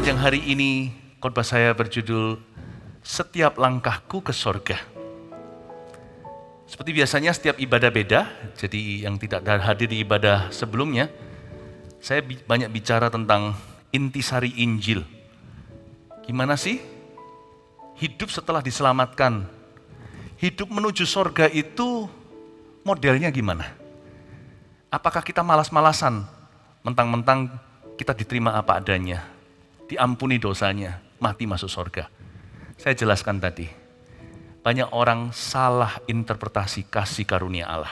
Sepanjang hari ini, khotbah saya berjudul Setiap Langkahku ke Sorga. Seperti biasanya setiap ibadah beda, jadi yang tidak hadir di ibadah sebelumnya, saya banyak bicara tentang intisari Injil. Gimana sih hidup setelah diselamatkan? Hidup menuju sorga itu modelnya gimana? Apakah kita malas-malasan, mentang-mentang kita diterima apa adanya, diampuni dosanya, mati masuk sorga? Saya jelaskan tadi, banyak orang salah interpretasi kasih karunia Allah.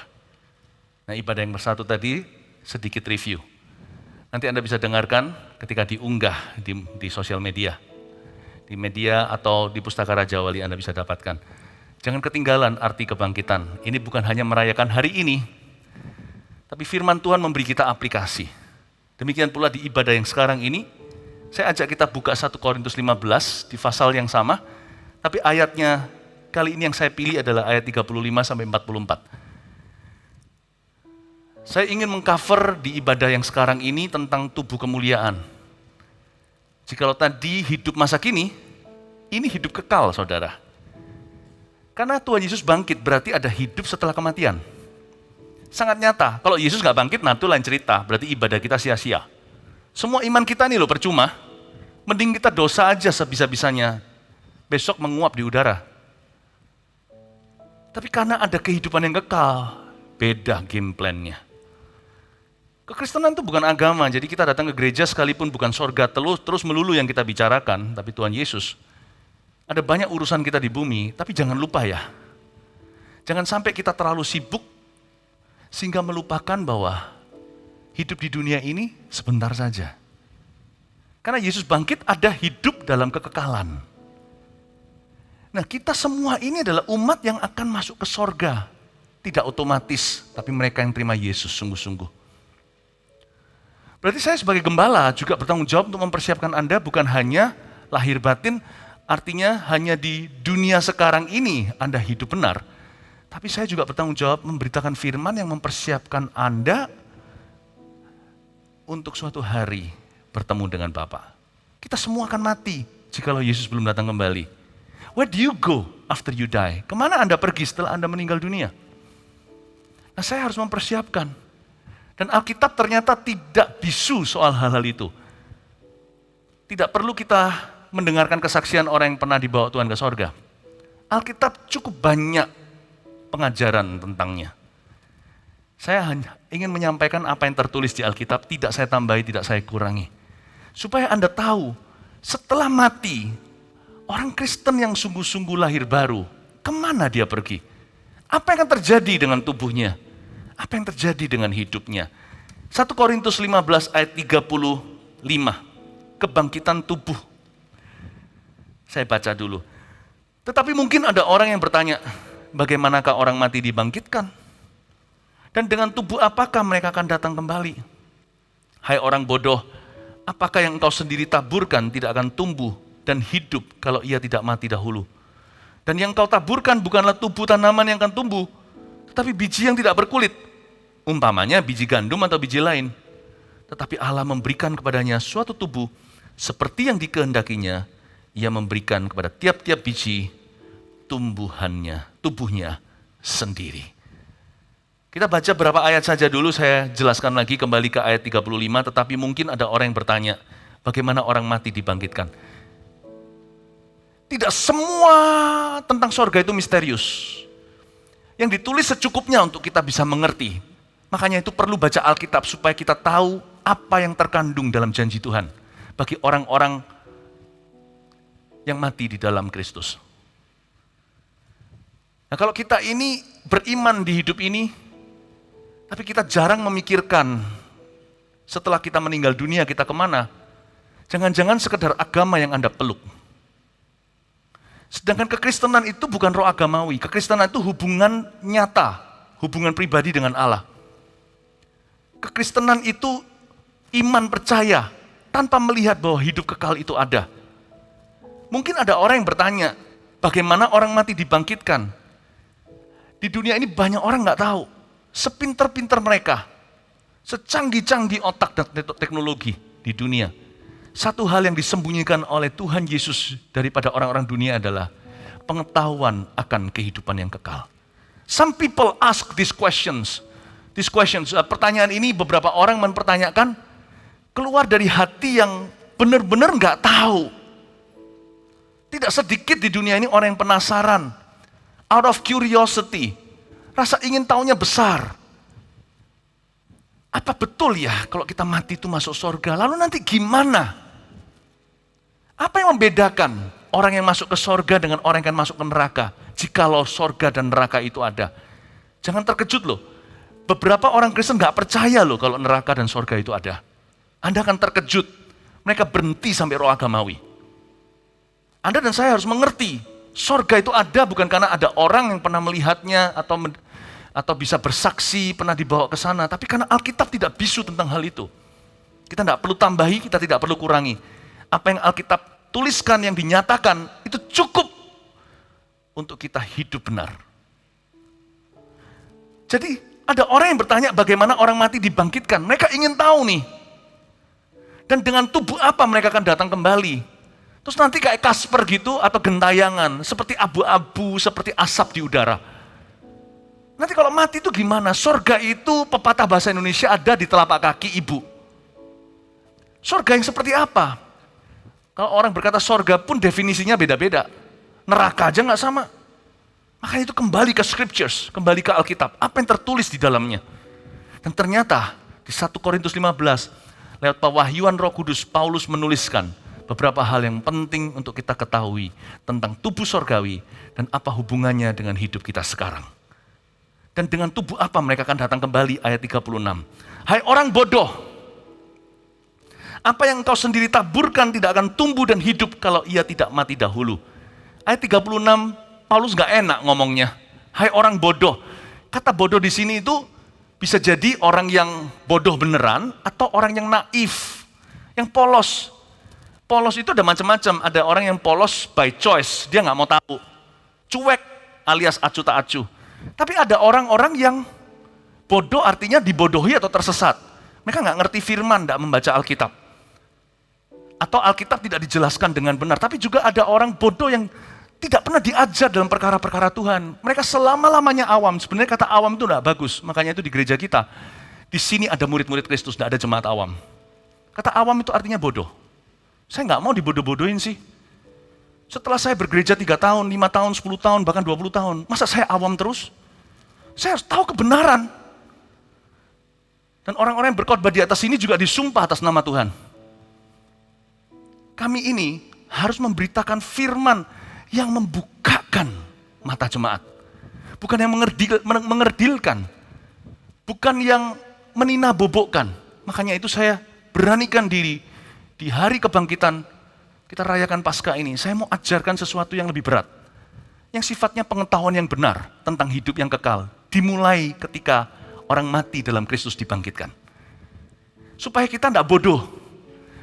Nah, ibadah yang bersatu tadi sedikit review. Nanti Anda bisa dengarkan ketika diunggah di sosial media. Di media atau di Pustaka Raja Wali Anda bisa dapatkan. Jangan ketinggalan arti kebangkitan. Ini bukan hanya merayakan hari ini, tapi firman Tuhan memberi kita aplikasi. Demikian pula di ibadah yang sekarang ini, saya ajak kita buka 1 Korintus 15 di pasal yang sama, tapi ayatnya kali ini yang saya pilih adalah ayat 35 sampai 44. Saya ingin mengcover di ibadah yang sekarang ini tentang tubuh kemuliaan. Jikalau tadi hidup masa kini, ini hidup kekal, saudara. Karena Tuhan Yesus bangkit, berarti ada hidup setelah kematian. Sangat nyata, kalau Yesus nggak bangkit, nah itu lain cerita, berarti ibadah kita sia-sia. Semua iman kita nih loh percuma, mending kita dosa aja sebisa-bisanya, besok menguap di udara. Tapi karena ada kehidupan yang kekal, beda game plan-nya. Kekristenan itu bukan agama, jadi kita datang ke gereja sekalipun bukan sorga terus melulu yang kita bicarakan, tapi Tuhan Yesus. Ada banyak urusan kita di bumi, tapi jangan lupa ya, jangan sampai kita terlalu sibuk sehingga melupakan bahwa hidup di dunia ini sebentar saja. Karena Yesus bangkit ada hidup dalam kekekalan. Nah, kita semua ini adalah umat yang akan masuk ke sorga. Tidak otomatis, tapi mereka yang terima Yesus sungguh-sungguh. Berarti saya sebagai gembala juga bertanggung jawab untuk mempersiapkan Anda bukan hanya lahir batin, artinya hanya di dunia sekarang ini Anda hidup benar. Tapi saya juga bertanggung jawab memberitakan firman yang mempersiapkan Anda untuk suatu hari bertemu dengan Bapa. Kita semua akan mati jikalau Yesus belum datang kembali. Where do you go after you die? Kemana Anda pergi setelah Anda meninggal dunia? Nah, saya harus mempersiapkan. Dan Alkitab ternyata tidak bisu soal hal-hal itu. Tidak perlu kita mendengarkan kesaksian orang yang pernah dibawa Tuhan ke sorga. Alkitab cukup banyak pengajaran tentangnya. Saya hanya ingin menyampaikan apa yang tertulis di Alkitab, tidak saya tambahi, tidak saya kurangi. Supaya Anda tahu, setelah mati, orang Kristen yang sungguh-sungguh lahir baru, kemana dia pergi? Apa yang akan terjadi dengan tubuhnya? Apa yang terjadi dengan hidupnya? 1 Korintus 15 ayat 35, kebangkitan tubuh. Saya baca dulu. Tetapi mungkin ada orang yang bertanya, bagaimanakah orang mati dibangkitkan? Dan dengan tubuh apakah mereka akan datang kembali? Hai orang bodoh, apakah yang engkau sendiri taburkan tidak akan tumbuh dan hidup kalau ia tidak mati dahulu? Dan yang engkau taburkan bukanlah tubuh tanaman yang akan tumbuh, tetapi biji yang tidak berkulit. Umpamanya biji gandum atau biji lain. Tetapi Allah memberikan kepadanya suatu tubuh seperti yang dikehendakinya. Ia memberikan kepada tiap-tiap biji tubuhnya sendiri. Kita baca berapa ayat saja dulu, saya jelaskan lagi kembali ke ayat 35, tetapi mungkin ada orang yang bertanya, bagaimana orang mati dibangkitkan? Tidak semua tentang sorga itu misterius. Yang ditulis secukupnya untuk kita bisa mengerti. Makanya itu perlu baca Alkitab supaya kita tahu apa yang terkandung dalam janji Tuhan bagi orang-orang yang mati di dalam Kristus. Nah, kalau kita ini beriman di hidup ini, tapi kita jarang memikirkan setelah kita meninggal dunia kita kemana, jangan-jangan sekedar agama yang Anda peluk. Sedangkan kekristenan itu bukan roh agamawi, kekristenan itu hubungan nyata, hubungan pribadi dengan Allah. Kekristenan itu iman percaya, tanpa melihat bahwa hidup kekal itu ada. Mungkin ada orang yang bertanya, bagaimana orang mati dibangkitkan? Di dunia ini banyak orang nggak tahu. Sepinter-pinter mereka, secanggih-canggih otak dan teknologi di dunia, Satu hal yang disembunyikan oleh Tuhan Yesus daripada orang-orang dunia adalah pengetahuan akan kehidupan yang kekal. Some people ask these questions. Pertanyaan ini beberapa orang mempertanyakan keluar dari hati yang benar-benar nggak tahu. Tidak sedikit di dunia ini orang yang penasaran. Out of curiosity. Rasa ingin tahunya besar. Apa betul ya kalau kita mati itu masuk surga? Lalu nanti gimana? Apa yang membedakan orang yang masuk ke surga dengan orang yang akan masuk ke neraka? Jikalau surga dan neraka itu ada. Jangan terkejut loh. Beberapa orang Kristen gak percaya loh kalau neraka dan surga itu ada. Anda akan terkejut. Mereka berhenti sampai roh agamawi. Anda dan saya harus mengerti. Surga itu ada bukan karena ada orang yang pernah melihatnya atau bisa bersaksi, pernah dibawa ke sana. Tapi karena Alkitab tidak bisu tentang hal itu. Kita tidak perlu tambahi, kita tidak perlu kurangi. Apa yang Alkitab tuliskan, yang dinyatakan, itu cukup untuk kita hidup benar. Jadi ada orang yang bertanya bagaimana orang mati dibangkitkan. Mereka ingin tahu nih. Dan dengan tubuh apa mereka akan datang kembali. Terus nanti kayak Kasper gitu atau gentayangan. Seperti abu-abu, seperti asap di udara. Nanti kalau mati itu gimana? Surga itu pepatah bahasa Indonesia ada di telapak kaki ibu. Surga yang seperti apa? Kalau orang berkata surga pun definisinya beda-beda. Neraka aja nggak sama. Makanya itu kembali ke scriptures, kembali ke Alkitab. Apa yang tertulis di dalamnya? Dan ternyata di 1 Korintus 15, lewat pewahyuan Roh Kudus, Paulus menuliskan beberapa hal yang penting untuk kita ketahui tentang tubuh surgawi dan apa hubungannya dengan hidup kita sekarang. Dan dengan tubuh apa mereka akan datang kembali, ayat 36. Hai orang bodoh, apa yang engkau sendiri taburkan tidak akan tumbuh dan hidup kalau ia tidak mati dahulu. Ayat 36, Paulus gak enak ngomongnya. Hai orang bodoh. Kata bodoh di sini itu bisa jadi orang yang bodoh beneran atau orang yang naif, yang polos. Polos itu ada macam-macam. Ada orang yang polos by choice, dia gak mau tahu. Cuek alias acu tak acu. Tapi ada orang-orang yang bodoh artinya dibodohi atau tersesat. Mereka gak ngerti firman, gak membaca Alkitab. Atau Alkitab tidak dijelaskan dengan benar. Tapi juga ada orang bodoh yang tidak pernah diajar dalam perkara-perkara Tuhan. Mereka selama-lamanya awam. Sebenarnya kata awam itu tidak bagus. Makanya itu di gereja kita. Di sini ada murid-murid Kristus, tidak ada jemaat awam. Kata awam itu artinya bodoh. Saya nggak mau dibodoh-bodohin sih. Setelah saya bergereja 3 tahun, 5 tahun, 10 tahun, bahkan 20 tahun. Masa saya awam terus? Saya harus tahu kebenaran. Dan orang-orang yang berkhotbah di atas ini juga disumpah atas nama Tuhan. Kami ini harus memberitakan firman yang membukakan mata jemaat. Bukan yang mengerdilkan. Bukan yang meninabobokkan. Makanya itu saya beranikan diri di hari kebangkitan kita rayakan Paskah ini. Saya mau ajarkan sesuatu yang lebih berat. Yang sifatnya pengetahuan yang benar tentang hidup yang kekal. Dimulai ketika orang mati dalam Kristus dibangkitkan. Supaya kita tidak bodoh.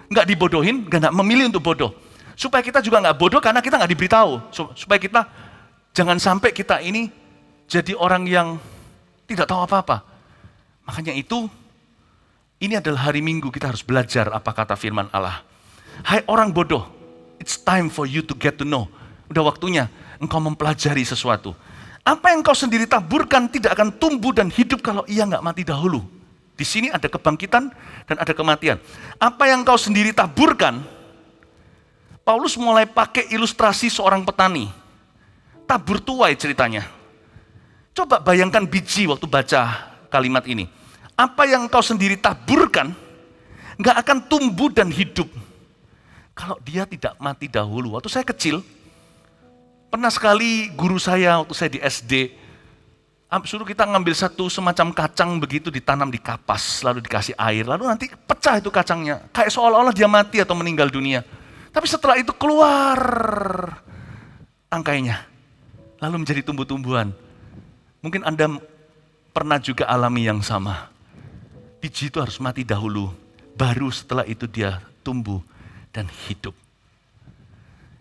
Nggak dibodohin, nggak memilih untuk bodoh. Supaya kita juga nggak bodoh karena kita nggak diberitahu. Supaya kita, jangan sampai kita ini jadi orang yang tidak tahu apa-apa. Makanya itu, ini adalah hari Minggu kita harus belajar apa kata firman Allah. Hai orang bodoh, it's time for you to get to know. Udah waktunya engkau mempelajari sesuatu. Apa yang engkau sendiri taburkan tidak akan tumbuh dan hidup kalau ia nggak mati dahulu. Di sini ada kebangkitan dan ada kematian. Apa yang engkau sendiri taburkan, Paulus mulai pakai ilustrasi seorang petani. Tabur tuai ceritanya. Coba bayangkan biji waktu baca kalimat ini. Apa yang engkau sendiri taburkan, nggak akan tumbuh dan hidup kalau dia tidak mati dahulu. Waktu saya kecil, pernah sekali guru saya waktu saya di SD, suruh kita ngambil satu semacam kacang begitu ditanam di kapas, lalu dikasih air, lalu nanti pecah itu kacangnya. Kayak seolah-olah dia mati atau meninggal dunia. Tapi setelah itu keluar tangkainya, lalu menjadi tumbuh-tumbuhan. Mungkin Anda pernah juga alami yang sama. Biji itu harus mati dahulu, baru setelah itu dia tumbuh dan hidup.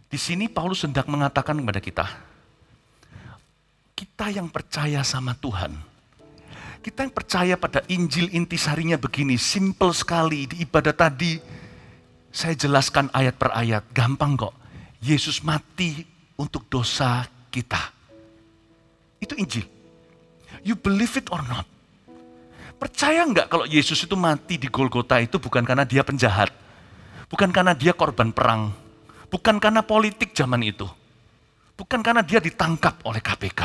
Di sini Paulus hendak mengatakan kepada kita yang percaya sama Tuhan, kita yang percaya pada Injil intisarinya begini, simple sekali di ibadah tadi. Saya jelaskan ayat per ayat, gampang kok. Yesus mati untuk dosa kita. Itu Injil. You believe it or not? Percaya nggak kalau Yesus itu mati di Golgota itu bukan karena dia penjahat, bukan karena dia korban perang, bukan karena politik zaman itu, bukan karena dia ditangkap oleh KPK.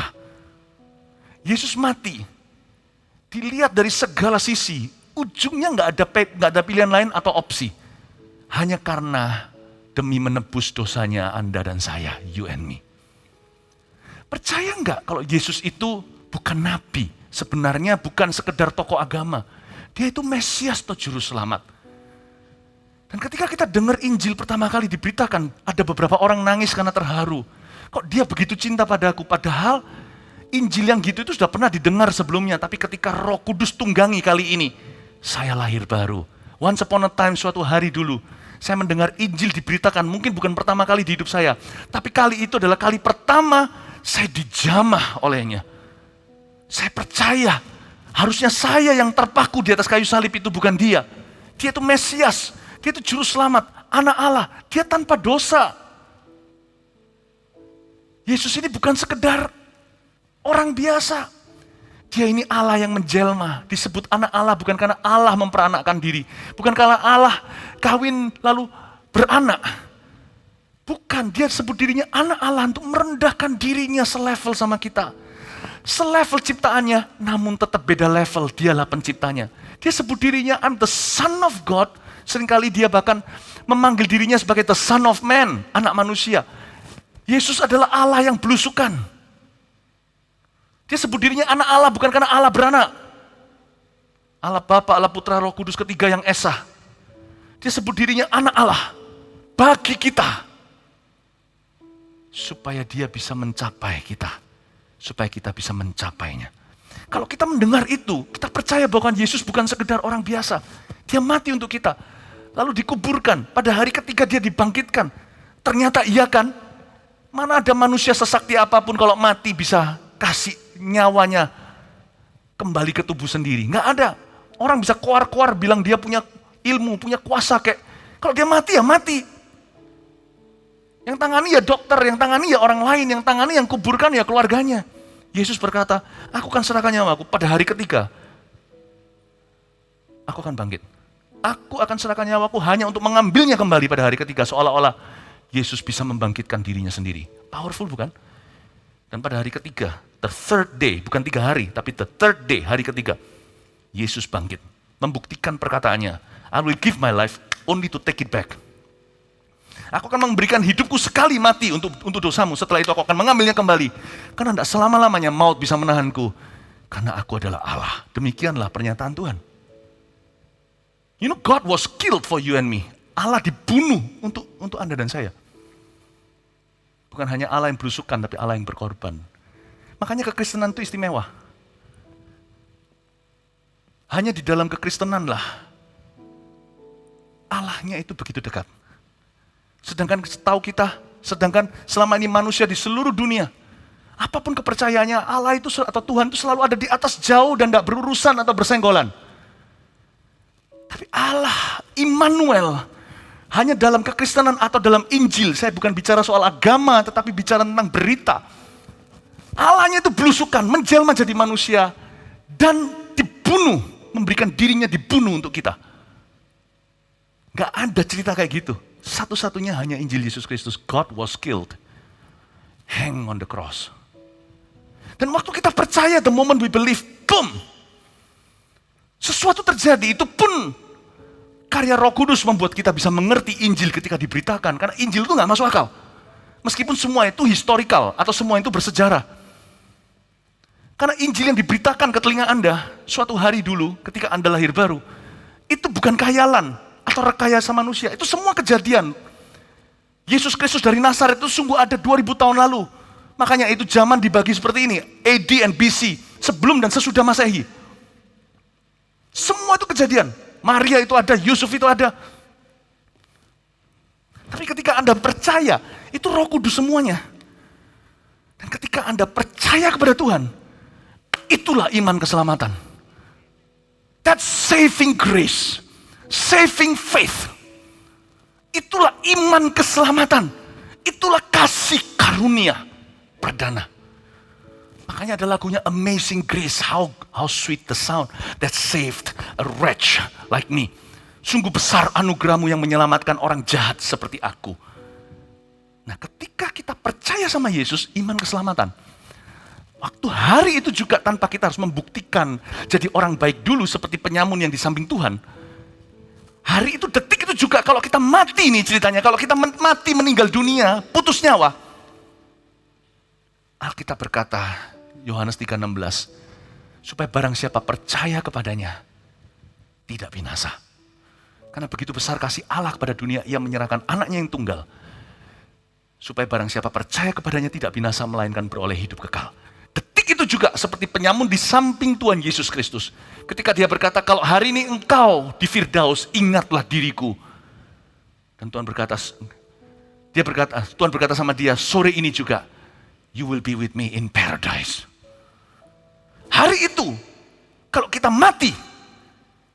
Yesus mati, dilihat dari segala sisi, ujungnya nggak ada pilihan lain atau opsi, hanya karena demi menebus dosanya Anda dan saya, you and me. Percaya nggak kalau Yesus itu bukan nabi, sebenarnya bukan sekedar tokoh agama, dia itu Mesias atau juru selamat. Dan ketika kita dengar Injil pertama kali diberitakan, ada beberapa orang nangis karena terharu. Kok dia begitu cinta padaku, padahal Injil yang gitu itu sudah pernah didengar sebelumnya, tapi ketika Roh Kudus tunggangi kali ini, saya lahir baru. Once upon a time, suatu hari dulu, saya mendengar Injil diberitakan, mungkin bukan pertama kali di hidup saya, tapi kali itu adalah kali pertama saya dijamah olehnya. Saya percaya, harusnya saya yang terpaku di atas kayu salib itu, bukan dia. Dia itu Mesias, dia itu juru selamat, anak Allah, dia tanpa dosa. Yesus ini bukan sekedar orang biasa. Dia ini Allah yang menjelma, disebut anak Allah bukan karena Allah memperanakkan diri, bukan karena Allah kawin lalu beranak. Bukan, dia sebut dirinya anak Allah untuk merendahkan dirinya selevel sama kita. Selevel ciptaannya, namun tetap beda level, dialah penciptanya. Dia sebut dirinya, I'm the son of God. Seringkali dia bahkan memanggil dirinya sebagai the son of man, anak manusia. Yesus adalah Allah yang belusukan. Dia sebut dirinya anak Allah bukan karena Allah beranak. Allah Bapa, Allah Putra, Roh Kudus ketiga yang esa. Dia sebut dirinya anak Allah bagi kita. Supaya dia bisa mencapai kita. Supaya kita bisa mencapainya. Kalau kita mendengar itu, kita percaya bahwa Yesus bukan sekedar orang biasa. Dia mati untuk kita. Lalu dikuburkan. Pada hari ketiga dia dibangkitkan. Ternyata iya kan? Mana ada manusia sesakti apapun kalau mati bisa kasih nyawanya kembali ke tubuh sendiri. Nggak ada. Orang bisa keluar-keluar bilang dia punya ilmu, punya kuasa kayak. Kalau dia mati ya mati. Yang tangani ya dokter, yang tangani ya orang lain, yang tangani yang kuburkan ya keluarganya. Yesus berkata, aku akan serahkan nyawaku pada hari ketiga. Aku akan bangkit. Aku akan serahkan nyawaku hanya untuk mengambilnya kembali pada hari ketiga. Seolah-olah Yesus bisa membangkitkan dirinya sendiri. Powerful bukan? Dan pada hari ketiga, the third day, bukan 3 hari, tapi the third day, hari ketiga, Yesus bangkit. Membuktikan perkataannya, I will give my life only to take it back. Aku akan memberikan hidupku sekali mati untuk dosamu. Setelah itu aku akan mengambilnya kembali. Karena tidak selama-lamanya maut bisa menahanku. Karena aku adalah Allah. Demikianlah pernyataan Tuhan. You know, God was killed for you and me. Allah dibunuh untuk Anda dan saya. Bukan hanya Allah yang belusukan, tapi Allah yang berkorban. Makanya kekristenan itu istimewa. Hanya di dalam kekristenan lah Allahnya itu begitu dekat. Sedangkan selama ini manusia di seluruh dunia, apapun kepercayaannya, Allah itu atau Tuhan itu selalu ada di atas jauh dan tidak berurusan atau bersenggolan. Tapi Allah, Immanuel, hanya dalam kekristenan atau dalam Injil, saya bukan bicara soal agama, tetapi bicara tentang berita. Allahnya itu belusukan, menjelma jadi manusia, dan dibunuh, memberikan dirinya dibunuh untuk kita. Gak ada cerita kayak gitu. Satu-satunya hanya Injil Yesus Kristus. God was killed. Hang on the cross. Dan waktu kita percaya, the moment we believe, boom. Sesuatu terjadi, itu pun karya Roh Kudus membuat kita bisa mengerti Injil ketika diberitakan. Karena Injil itu gak masuk akal. Meskipun semua itu historical atau semua itu bersejarah. Karena Injil yang diberitakan ke telinga Anda suatu hari dulu ketika Anda lahir baru, itu bukan khayalan atau rekayasa manusia, itu semua kejadian. Yesus Kristus dari Nazaret itu sungguh ada 2000 tahun lalu. Makanya itu zaman dibagi seperti ini, AD and BC, sebelum dan sesudah Masehi. Semua itu kejadian. Maria itu ada, Yusuf itu ada. Tapi ketika Anda percaya, itu Roh Kudus semuanya. Dan ketika Anda percaya kepada Tuhan, itulah iman keselamatan. That's saving grace. Saving faith. Itulah iman keselamatan. Itulah kasih karunia perdana. Makanya ada lagunya Amazing Grace, how sweet the sound that saved a wretch like me. Sungguh besar anugerahmu yang menyelamatkan orang jahat seperti aku. Nah, ketika kita percaya sama Yesus, iman keselamatan. Waktu hari itu juga tanpa kita harus membuktikan jadi orang baik dulu seperti penyamun yang di samping Tuhan. Hari itu, detik itu juga kalau kita mati nih ceritanya, kalau kita mati meninggal dunia, putus nyawa. Alkitab berkata, Yohanes 3:16, supaya barang siapa percaya kepadanya, tidak binasa. Karena begitu besar kasih Allah kepada dunia, ia menyerahkan anaknya yang tunggal. Supaya barang siapa percaya kepadanya tidak binasa, melainkan beroleh hidup kekal. Detik itu juga seperti penyamun di samping Tuhan Yesus Kristus. Ketika dia berkata, kalau hari ini engkau di Firdaus, ingatlah diriku. Dan Tuhan berkata sama dia, sore ini juga, you will be with me in paradise. Hari itu, kalau kita mati,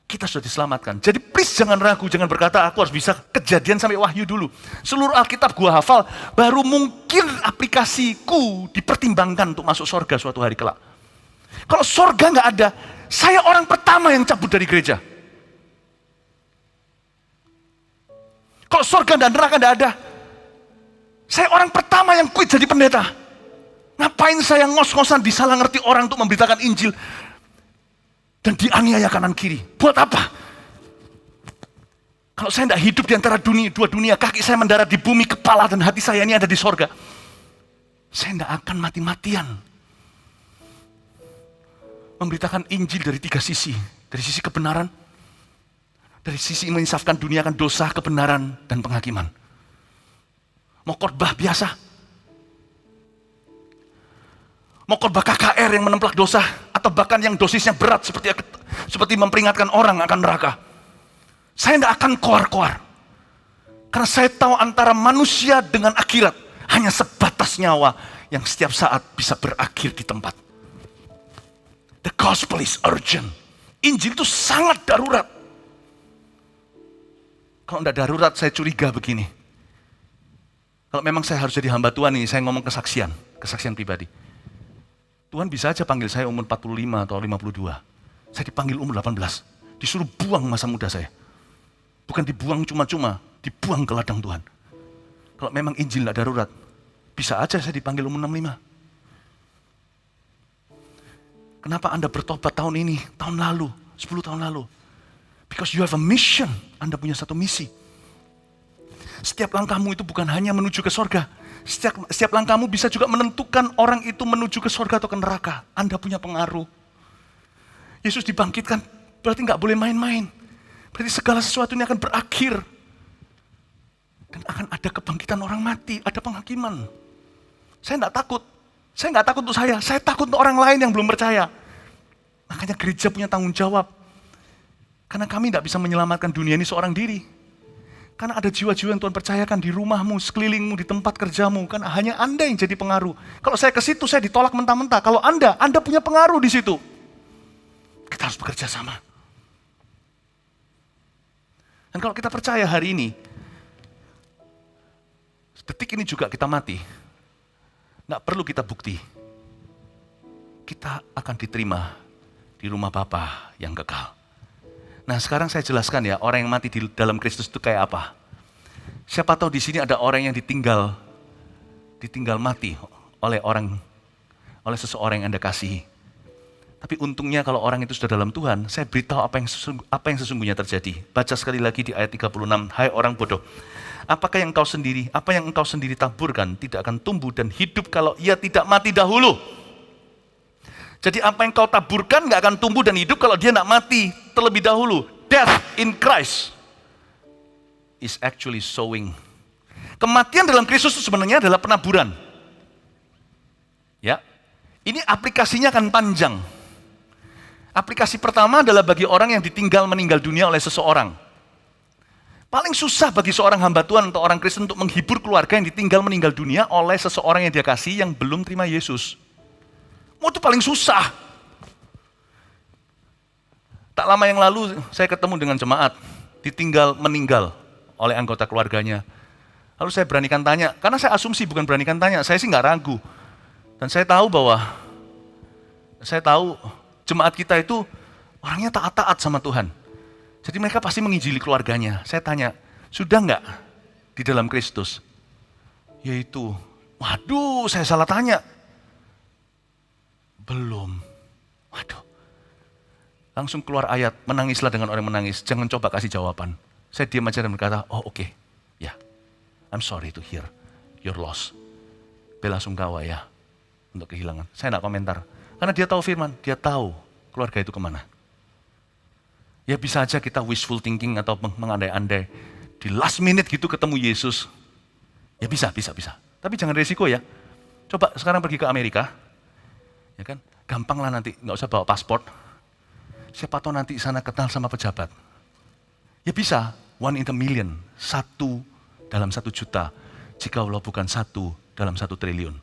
kita sudah diselamatkan. Jadi please jangan ragu, jangan berkata aku harus bisa Kejadian sampai Wahyu dulu. Seluruh Alkitab gua hafal, baru mungkin aplikasiku dipertimbangkan untuk masuk sorga suatu hari kelak. Kalau sorga nggak ada, saya orang pertama yang cabut dari gereja. Kalau sorga dan neraka nggak ada, saya orang pertama yang quit jadi pendeta. Ngapain saya ngos-ngosan disalah ngerti orang untuk memberitakan Injil dan dianiaya kanan kiri? Buat apa? Kalau saya tidak hidup di antara dua dunia, kaki saya mendarat di bumi, kepala dan hati saya ini ada di sorga, saya tidak akan mati-matian memberitakan Injil dari tiga sisi. Dari sisi kebenaran, dari sisi menginsafkan dunia akan dosa, kebenaran, dan penghakiman. Mau khotbah biasa, mau khotbah KKR yang menemplak dosa, atau bahkan yang dosisnya berat seperti memperingatkan orang akan neraka, saya tidak akan koar-koar. Karena saya tahu antara manusia dengan akhirat hanya sebatas nyawa yang setiap saat bisa berakhir di tempat. The gospel is urgent. Injil itu sangat darurat. Kalau tidak darurat, saya curiga begini. Kalau memang saya harus jadi hamba Tuhan ini, saya ngomong kesaksian pribadi. Tuhan bisa aja panggil saya umur 45 atau 52. Saya dipanggil umur 18. Disuruh buang masa muda saya. Bukan dibuang cuma-cuma, dibuang ke ladang Tuhan. Kalau memang Injil tidak darurat, bisa aja saya dipanggil umur 65. Kenapa Anda bertobat tahun ini, tahun lalu, 10 tahun lalu? Because you have a mission. Anda punya satu misi. Setiap langkahmu itu bukan hanya menuju ke sorga. Setiap langkahmu bisa juga menentukan orang itu menuju ke sorga atau ke neraka. Anda punya pengaruh. Yesus dibangkitkan, berarti nggak boleh main-main. Berarti segala sesuatu ini akan berakhir. Dan akan ada kebangkitan orang mati, ada penghakiman. Saya nggak takut. Saya nggak takut untuk saya takut untuk orang lain yang belum percaya. Makanya gereja punya tanggung jawab. Karena kami tidak bisa menyelamatkan dunia ini seorang diri. Karena ada jiwa-jiwa yang Tuhan percayakan di rumahmu, sekelilingmu, di tempat kerjamu. Kan hanya Anda yang jadi pengaruh. Kalau saya ke situ, saya ditolak mentah-mentah. Kalau Anda punya pengaruh di situ. Kita harus bekerja sama. Dan kalau kita percaya hari ini, detik ini juga kita mati, nggak perlu kita bukti. Kita akan diterima di rumah Bapa yang kekal. Nah, sekarang saya jelaskan ya, orang yang mati di dalam Kristus itu kayak apa. Siapa tahu di sini ada orang yang ditinggal mati oleh seseorang yang Anda kasihi. Tapi untungnya kalau orang itu sudah dalam Tuhan, saya beritahu apa yang sesungguhnya terjadi. Baca sekali lagi di ayat 36, hai orang bodoh. Apa yang engkau sendiri taburkan tidak akan tumbuh dan hidup kalau ia tidak mati dahulu. Jadi apa yang kau taburkan gak akan tumbuh dan hidup kalau dia tidak mati terlebih dahulu. Death in Christ is actually sowing. Kematian dalam Kristus itu sebenarnya adalah penaburan. Ya, ini aplikasinya akan panjang. Aplikasi pertama adalah bagi orang yang ditinggal meninggal dunia oleh seseorang. Paling susah bagi seorang hamba Tuhan atau orang Kristen untuk menghibur keluarga yang ditinggal meninggal dunia oleh seseorang yang dia kasih yang belum terima Yesus. Itu paling susah. Tak lama yang lalu saya ketemu dengan jemaat ditinggal meninggal oleh anggota keluarganya. Lalu saya beranikan tanya, karena saya asumsi bukan beranikan tanya, saya sih nggak ragu. Dan saya tahu jemaat kita itu orangnya taat-taat sama Tuhan. Jadi mereka pasti menginjili keluarganya. Saya tanya, sudah nggak di dalam Kristus? Yaitu, waduh saya salah tanya. Belum. Waduh. Langsung keluar ayat, menangislah dengan orang menangis, jangan coba kasih jawaban. Saya diam aja dan berkata, oh oke, ya. I'm sorry to hear your loss. Bela sungkawa ya, untuk kehilangan. Saya tidak komentar. Karena dia tahu firman, dia tahu keluarga itu kemana. Ya bisa aja kita wishful thinking atau mengandai-andai. Di last minute gitu ketemu Yesus. Ya bisa. Tapi jangan resiko ya. Coba sekarang pergi ke Amerika. Ya kan, gampang lah nanti, nggak usah bawa paspor. Siapa tahu nanti sana kenal sama pejabat. Ya bisa, 1 in a million, 1 dalam 1 juta, jika Allah bukan 1 dalam 1 triliun.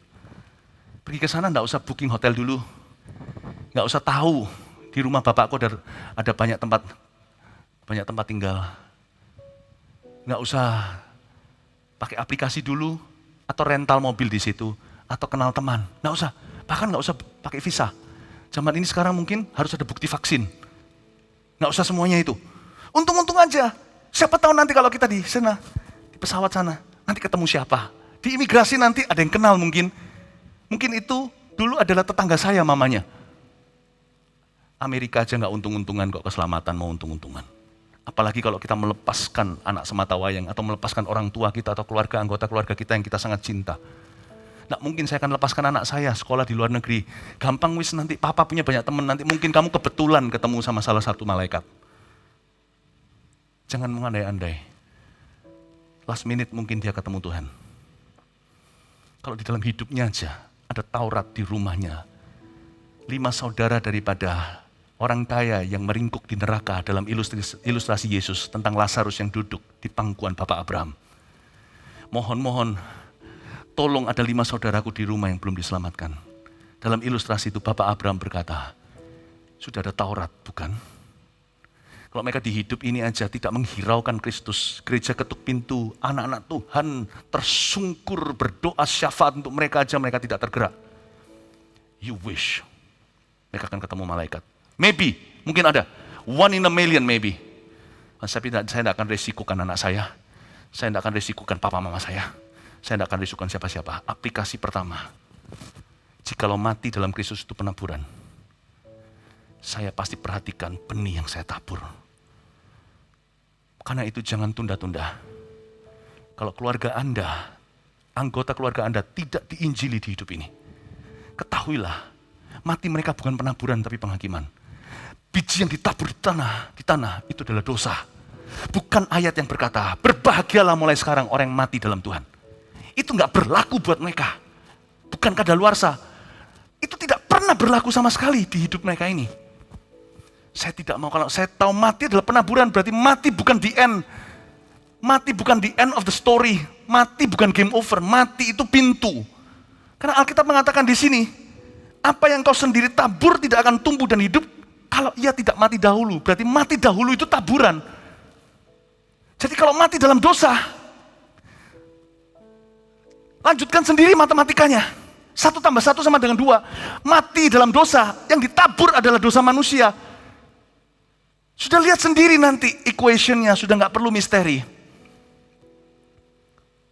Pergi ke sana enggak usah booking hotel dulu, enggak usah tahu di rumah bapakku ada banyak tempat tinggal. Enggak usah pakai aplikasi dulu, atau rental mobil di situ, atau kenal teman, enggak usah. Bahkan enggak usah pakai visa. Zaman ini sekarang mungkin harus ada bukti vaksin. Enggak usah semuanya itu. Untung-untung aja, siapa tahu nanti kalau kita di sana, pesawat sana, nanti ketemu siapa. Di imigrasi nanti ada yang kenal mungkin. Mungkin itu dulu adalah tetangga saya mamanya. Amerika aja nggak untung-untungan kok keselamatan mau untung-untungan. Apalagi kalau kita melepaskan anak sematawayang atau melepaskan orang tua kita atau anggota keluarga kita yang kita sangat cinta. Nggak mungkin saya akan lepaskan anak saya sekolah di luar negeri. Gampang wis nanti papa punya banyak teman, nanti mungkin kamu kebetulan ketemu sama salah satu malaikat. Jangan mengandai-andai. Last minute mungkin dia ketemu Tuhan. Kalau di dalam hidupnya aja, ada Taurat di rumahnya. 5 saudara daripada orang kaya yang meringkuk di neraka dalam ilustrasi Yesus tentang Lazarus yang duduk di pangkuan Bapak Abraham. Mohon, tolong ada 5 saudaraku di rumah yang belum diselamatkan. Dalam ilustrasi itu Bapak Abraham berkata, sudah ada Taurat bukan? Kalau mereka di hidup ini aja tidak menghiraukan Kristus, gereja ketuk pintu, anak-anak Tuhan tersungkur berdoa syafaat untuk mereka aja, mereka tidak tergerak. You wish mereka akan ketemu malaikat. Maybe, mungkin ada. 1 in a million maybe. Tapi saya tidak akan resikukan anak saya tidak akan resikukan papa mama saya tidak akan resikukan siapa-siapa. Aplikasi pertama, jikalau mati dalam Kristus itu penaburan, saya pasti perhatikan benih yang saya tabur. Karena itu jangan tunda-tunda. Kalau keluarga Anda, anggota keluarga Anda tidak diinjili di hidup ini, ketahuilah, mati mereka bukan penaburan tapi penghakiman. Biji yang ditabur di tanah itu adalah dosa. Bukan ayat yang berkata, berbahagialah mulai sekarang orang yang mati dalam Tuhan. Itu nggak berlaku buat mereka. Bukan kadaluarsa. Itu tidak pernah berlaku sama sekali di hidup mereka ini. Saya tidak mau, kalau saya tahu mati adalah penaburan, berarti mati bukan the end. Mati bukan the end of the story. Mati bukan game over, mati itu pintu. Karena Alkitab mengatakan di sini, apa yang kau sendiri tabur tidak akan tumbuh dan hidup kalau ia tidak mati dahulu. Berarti mati dahulu itu taburan. Jadi kalau mati dalam dosa, lanjutkan sendiri matematikanya. 1 tambah 1 sama dengan 2. Mati dalam dosa, yang ditabur adalah dosa manusia. Sudah lihat sendiri nanti equationnya, sudah nggak perlu misteri.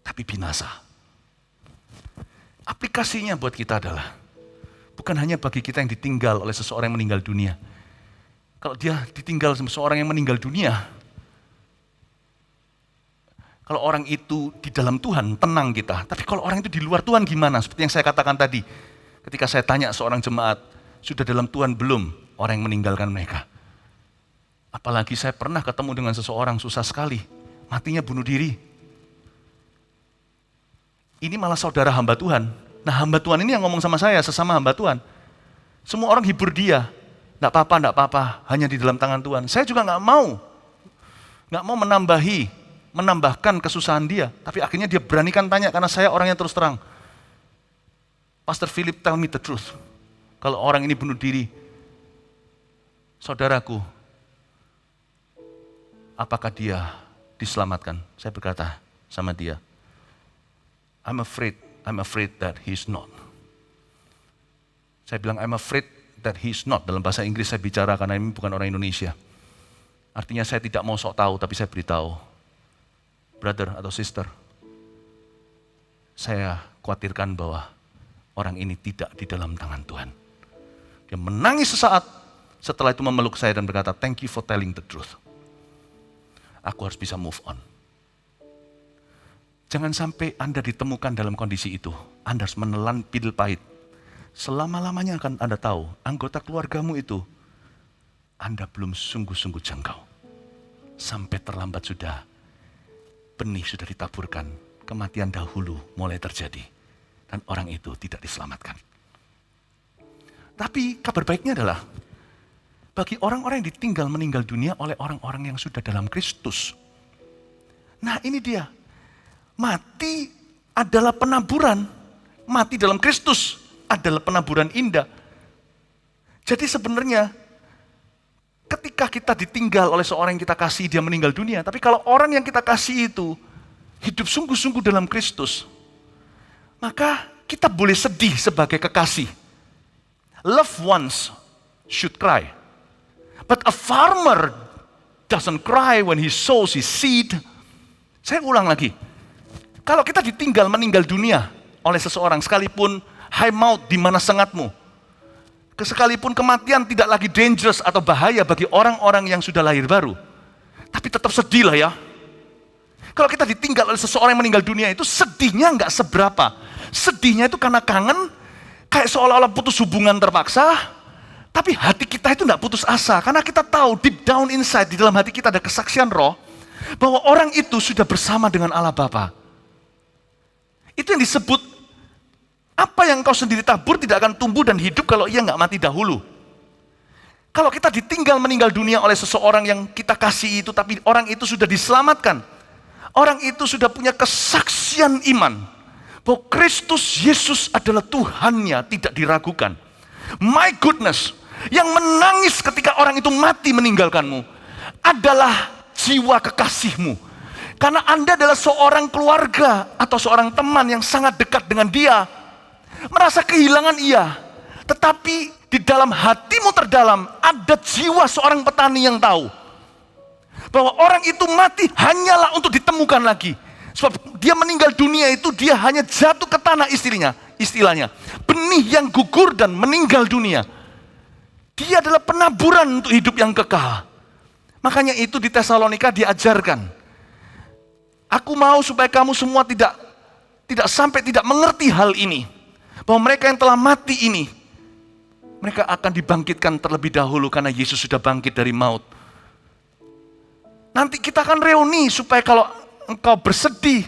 Tapi binasa. Aplikasinya buat kita adalah, bukan hanya bagi kita yang ditinggal oleh seseorang yang meninggal dunia. Kalau dia ditinggal sama seseorang yang meninggal dunia, kalau orang itu di dalam Tuhan, tenang kita. Tapi kalau orang itu di luar Tuhan gimana? Seperti yang saya katakan tadi, ketika saya tanya seorang jemaat, sudah dalam Tuhan belum orang yang meninggalkan mereka? Apalagi saya pernah ketemu dengan seseorang susah sekali, matinya bunuh diri. Ini malah saudara hamba Tuhan. Nah hamba Tuhan ini yang ngomong sama saya, sesama hamba Tuhan. Semua orang hibur dia, enggak apa-apa, hanya di dalam tangan Tuhan. Saya juga enggak mau menambahkan kesusahan dia. Tapi akhirnya dia beranikan tanya, karena saya orangnya terus terang. Pastor Philip, tell me the truth. Kalau orang ini bunuh diri, saudaraku, apakah dia diselamatkan. Saya berkata sama dia, I'm afraid that he's not. Saya bilang, I'm afraid that he's not. Dalam bahasa Inggris saya bicara karena ini bukan orang Indonesia. Artinya saya tidak mau sok tahu, tapi saya beritahu. Brother atau sister, saya khawatirkan bahwa orang ini tidak di dalam tangan Tuhan. Dia menangis sesaat, setelah itu memeluk saya dan berkata, thank you for telling the truth. Aku harus bisa move on. Jangan sampai Anda ditemukan dalam kondisi itu. Anda harus menelan pil pahit. Selama-lamanya akan Anda tahu, anggota keluargamu itu, Anda belum sungguh-sungguh jangkau. Sampai terlambat sudah, benih sudah ditaburkan, kematian dahulu mulai terjadi. Dan orang itu tidak diselamatkan. Tapi kabar baiknya adalah, bagi orang-orang yang ditinggal meninggal dunia oleh orang-orang yang sudah dalam Kristus. Nah ini dia, mati adalah penaburan, mati dalam Kristus adalah penaburan indah. Jadi sebenarnya, ketika kita ditinggal oleh seorang yang kita kasih, dia meninggal dunia. Tapi kalau orang yang kita kasih itu hidup sungguh-sungguh dalam Kristus, maka kita boleh sedih sebagai kekasih. Loved ones should cry. But a farmer doesn't cry when he sows his seed. Saya ulang lagi. Kalau kita ditinggal meninggal dunia oleh seseorang, sekalipun high maut di mana sengatmu, sekalipun kematian tidak lagi dangerous atau bahaya bagi orang-orang yang sudah lahir baru, tapi tetap sedih lah ya. Kalau kita ditinggal oleh seseorang yang meninggal dunia itu sedihnya nggak seberapa. Sedihnya itu karena kangen, kayak seolah-olah putus hubungan terpaksa, tapi hati kita itu nggak putus asa. Karena kita tahu deep down inside, di dalam hati kita ada kesaksian roh, bahwa orang itu sudah bersama dengan Allah Bapa. Itu yang disebut, apa yang kau sendiri tabur tidak akan tumbuh dan hidup kalau ia nggak mati dahulu. Kalau kita ditinggal meninggal dunia oleh seseorang yang kita kasih itu, tapi orang itu sudah diselamatkan. Orang itu sudah punya kesaksian iman, bahwa Kristus Yesus adalah Tuhannya, tidak diragukan. My goodness, yang menangis ketika orang itu mati meninggalkanmu, adalah jiwa kekasihmu. Karena Anda adalah seorang keluarga, atau seorang teman yang sangat dekat dengan dia, merasa kehilangan ia, tetapi di dalam hatimu terdalam ada jiwa seorang petani yang tahu bahwa orang itu mati hanyalah untuk ditemukan lagi. Sebab dia meninggal dunia itu, dia hanya jatuh ke tanah, istilahnya benih yang gugur dan meninggal dunia. Dia adalah penaburan untuk hidup yang kekal. Makanya itu di Tesalonika diajarkan, aku mau supaya kamu semua tidak sampai tidak mengerti hal ini, bahwa mereka yang telah mati ini, mereka akan dibangkitkan terlebih dahulu karena Yesus sudah bangkit dari maut. Nanti kita akan reuni supaya kalau engkau bersedih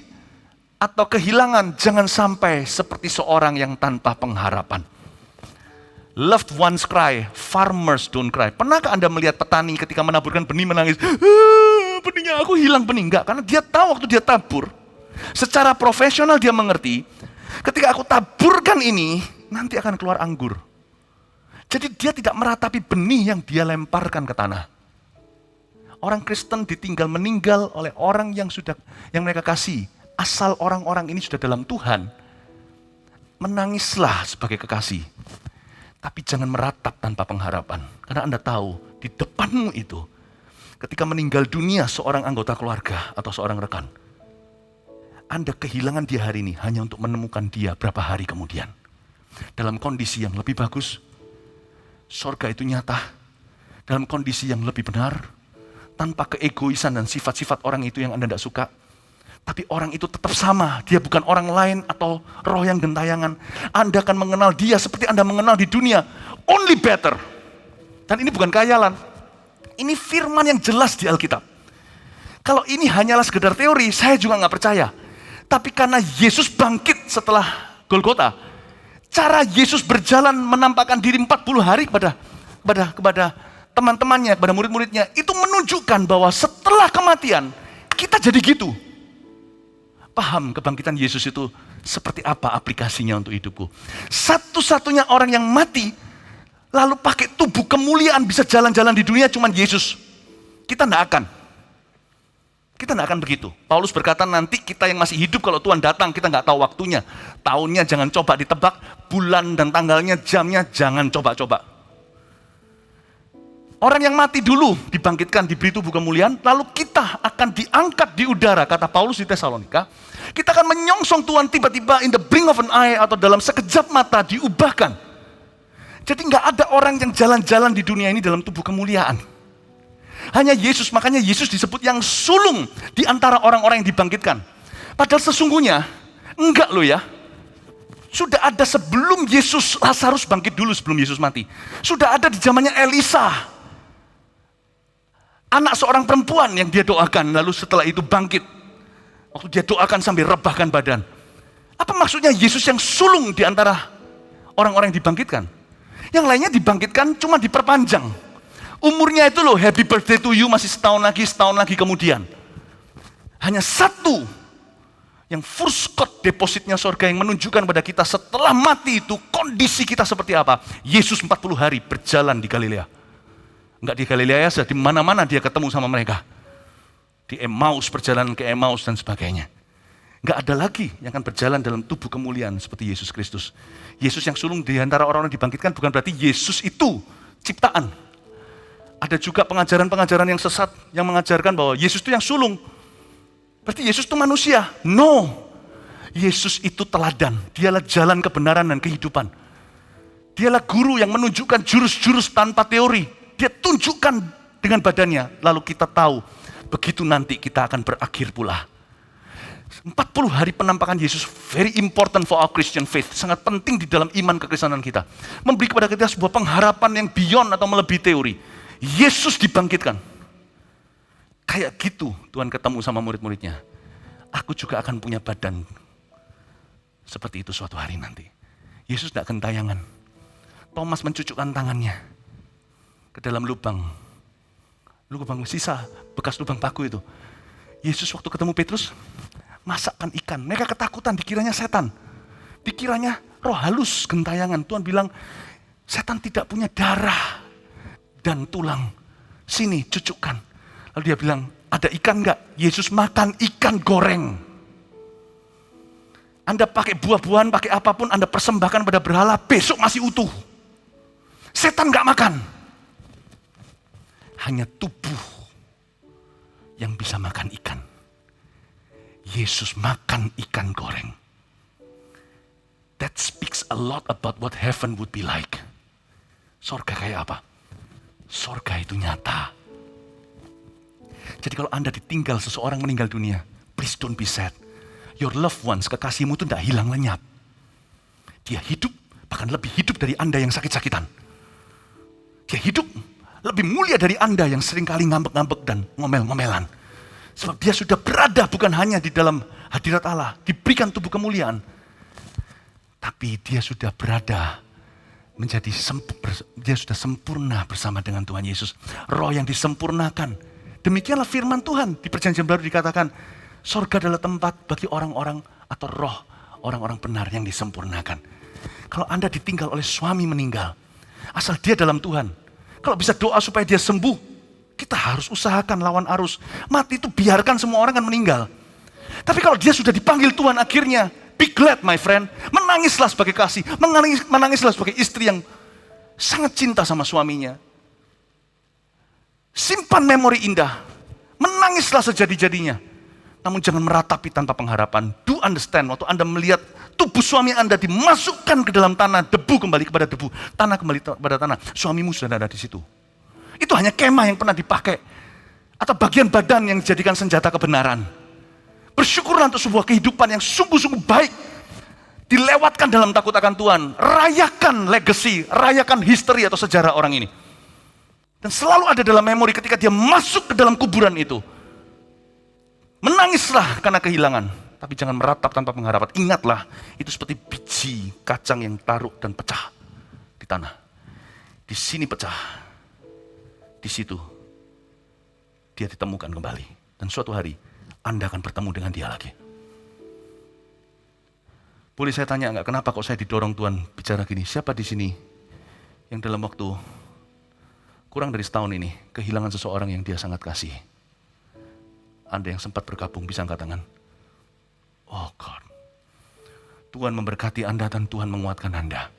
atau kehilangan, jangan sampai seperti seorang yang tanpa pengharapan. Loved ones cry, farmers don't cry. Pernahkah Anda melihat petani ketika menaburkan benih menangis? Benihnya aku hilang benih. Enggak, karena dia tahu waktu dia tabur, secara profesional dia mengerti, ketika aku taburkan ini, nanti akan keluar anggur. Jadi dia tidak meratapi benih yang dia lemparkan ke tanah. Orang Kristen ditinggal meninggal oleh orang yang mereka kasih. Asal orang-orang ini sudah dalam Tuhan, menangislah sebagai kekasih. Tapi jangan meratap tanpa pengharapan. Karena Anda tahu, di depanmu itu, ketika meninggal dunia seorang anggota keluarga atau seorang rekan, Anda kehilangan dia hari ini hanya untuk menemukan dia berapa hari kemudian. Dalam kondisi yang lebih bagus, sorga itu nyata, dalam kondisi yang lebih benar, tanpa keegoisan dan sifat-sifat orang itu yang Anda tidak suka. Tapi orang itu tetap sama, dia bukan orang lain atau roh yang gentayangan. Anda akan mengenal dia seperti Anda mengenal di dunia, only better. Dan ini bukan khayalan, ini firman yang jelas di Alkitab. Kalau ini hanyalah sekedar teori, saya juga nggak percaya. Tapi karena Yesus bangkit setelah Golgota, cara Yesus berjalan menampakkan diri 40 hari kepada teman-temannya, kepada murid-muridnya, itu menunjukkan bahwa setelah kematian, kita jadi gitu. Paham kebangkitan Yesus itu seperti apa aplikasinya untuk hidupku. Satu-satunya orang yang mati, lalu pakai tubuh kemuliaan bisa jalan-jalan di dunia cuma Yesus. Kita tidak akan. Kita tidak akan begitu. Paulus berkata nanti kita yang masih hidup kalau Tuhan datang, kita nggak tahu waktunya. Tahunnya jangan coba ditebak, bulan dan tanggalnya, jamnya jangan coba-coba. Orang yang mati dulu dibangkitkan, diberi tubuh kemuliaan, lalu kita akan diangkat di udara, kata Paulus di Tesalonika. Kita akan menyongsong Tuhan tiba-tiba in the blink of an eye atau dalam sekejap mata diubahkan. Jadi nggak ada orang yang jalan-jalan di dunia ini dalam tubuh kemuliaan. Hanya Yesus, makanya Yesus disebut yang sulung di antara orang-orang yang dibangkitkan. Padahal sesungguhnya, enggak loh ya. Sudah ada sebelum Yesus, Lazarus bangkit dulu sebelum Yesus mati. Sudah ada di zamannya Elisa. Anak seorang perempuan yang dia doakan, lalu setelah itu bangkit. Waktu dia doakan sambil rebahkan badan. Apa maksudnya Yesus yang sulung di antara orang-orang yang dibangkitkan? Yang lainnya dibangkitkan cuma diperpanjang. Umurnya itu loh, happy birthday to you, masih setahun lagi kemudian. Hanya satu yang first court depositnya surga yang menunjukkan pada kita setelah mati itu kondisi kita seperti apa. Yesus 40 hari berjalan di Galilea. Enggak di Galilea saja, di mana-mana dia ketemu sama mereka. Di Emmaus, perjalanan ke Emmaus dan sebagainya. Enggak ada lagi yang akan berjalan dalam tubuh kemuliaan seperti Yesus Kristus. Yesus yang sulung di antara orang-orang dibangkitkan bukan berarti Yesus itu ciptaan. Ada juga pengajaran-pengajaran yang sesat yang mengajarkan bahwa Yesus itu yang sulung. Berarti Yesus itu manusia. No. Yesus itu teladan. Dialah jalan kebenaran dan kehidupan. Dialah guru yang menunjukkan jurus-jurus tanpa teori. Dia tunjukkan dengan badannya, lalu kita tahu, begitu nanti kita akan berakhir pula. 40 hari penampakan Yesus, very important for our Christian faith, sangat penting di dalam iman kekristenan kita. Memberi kepada kita sebuah pengharapan yang beyond atau melebihi teori. Yesus dibangkitkan. Kayak gitu Tuhan ketemu sama murid-muridnya. Aku juga akan punya badan seperti itu suatu hari nanti. Yesus tidak gentayangan. Thomas mencucukkan tangannya ke dalam lubang sisa, bekas lubang paku itu. Yesus waktu ketemu Petrus, masakkan ikan. Mereka ketakutan, dikiranya setan. Dikiranya roh halus, gentayangan. Tuhan bilang, setan tidak punya darah dan tulang. Sini, cucukkan. Lalu dia bilang, ada ikan enggak? Yesus makan ikan goreng. Anda pakai buah-buahan, pakai apapun, Anda persembahkan pada berhala, besok masih utuh. Setan enggak makan. Hanya tubuh yang bisa makan ikan. Yesus makan ikan goreng. That speaks a lot about what heaven would be like. Sorga kayak apa? Sorga itu nyata. Jadi kalau Anda ditinggal seseorang meninggal dunia, please don't be sad. Your loved ones, kekasihmu itu tidak hilang lenyap. Dia hidup, bahkan lebih hidup dari Anda yang sakit-sakitan. Dia hidup lebih mulia dari Anda yang seringkali ngambek-ngambek dan ngomel-ngomelan. Sebab dia sudah berada bukan hanya di dalam hadirat Allah, diberikan tubuh kemuliaan. Tapi dia sudah berada dia sudah sempurna bersama dengan Tuhan Yesus. Roh yang disempurnakan. Demikianlah firman Tuhan. Di perjanjian baru dikatakan, sorga adalah tempat bagi orang-orang atau roh orang-orang benar yang disempurnakan. Kalau Anda ditinggal oleh suami meninggal, asal dia dalam Tuhan, kalau bisa doa supaya dia sembuh, kita harus usahakan lawan arus. Mati itu biarkan semua orang kan meninggal. Tapi kalau dia sudah dipanggil Tuhan akhirnya, be glad my friend. Menangislah sebagai kasih, menangislah sebagai istri yang sangat cinta sama suaminya. Simpan memori indah, menangislah sejadi-jadinya. Namun jangan meratapi tanpa pengharapan. Do understand, waktu Anda melihat tubuh suami Anda dimasukkan ke dalam tanah, debu kembali kepada debu, tanah kembali kepada tanah. Suamimu sudah ada di situ. Itu hanya kemah yang pernah dipakai. Atau bagian badan yang dijadikan senjata kebenaran. Bersyukurlah untuk sebuah kehidupan yang sungguh-sungguh baik. Dilewatkan dalam takut akan Tuhan. Rayakan legacy, rayakan history atau sejarah orang ini. Dan selalu ada dalam memori ketika dia masuk ke dalam kuburan itu. Menangislah karena kehilangan, tapi jangan meratap tanpa pengharapan. Ingatlah, itu seperti biji kacang yang taruh dan pecah di tanah. Di sini pecah, di situ dia ditemukan kembali. Dan suatu hari, Anda akan bertemu dengan dia lagi. Boleh saya tanya enggak, kenapa kok saya didorong Tuhan bicara gini? Siapa di sini yang dalam waktu kurang dari setahun ini kehilangan seseorang yang dia sangat kasih? Anda yang sempat bergabung, bisa angkat tangan? Oh God. Tuhan memberkati Anda dan Tuhan menguatkan Anda.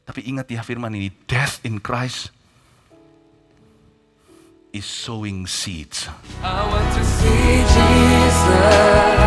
Tapi ingat ya firman ini, death in Christ is sowing seeds. I want to see Jesus.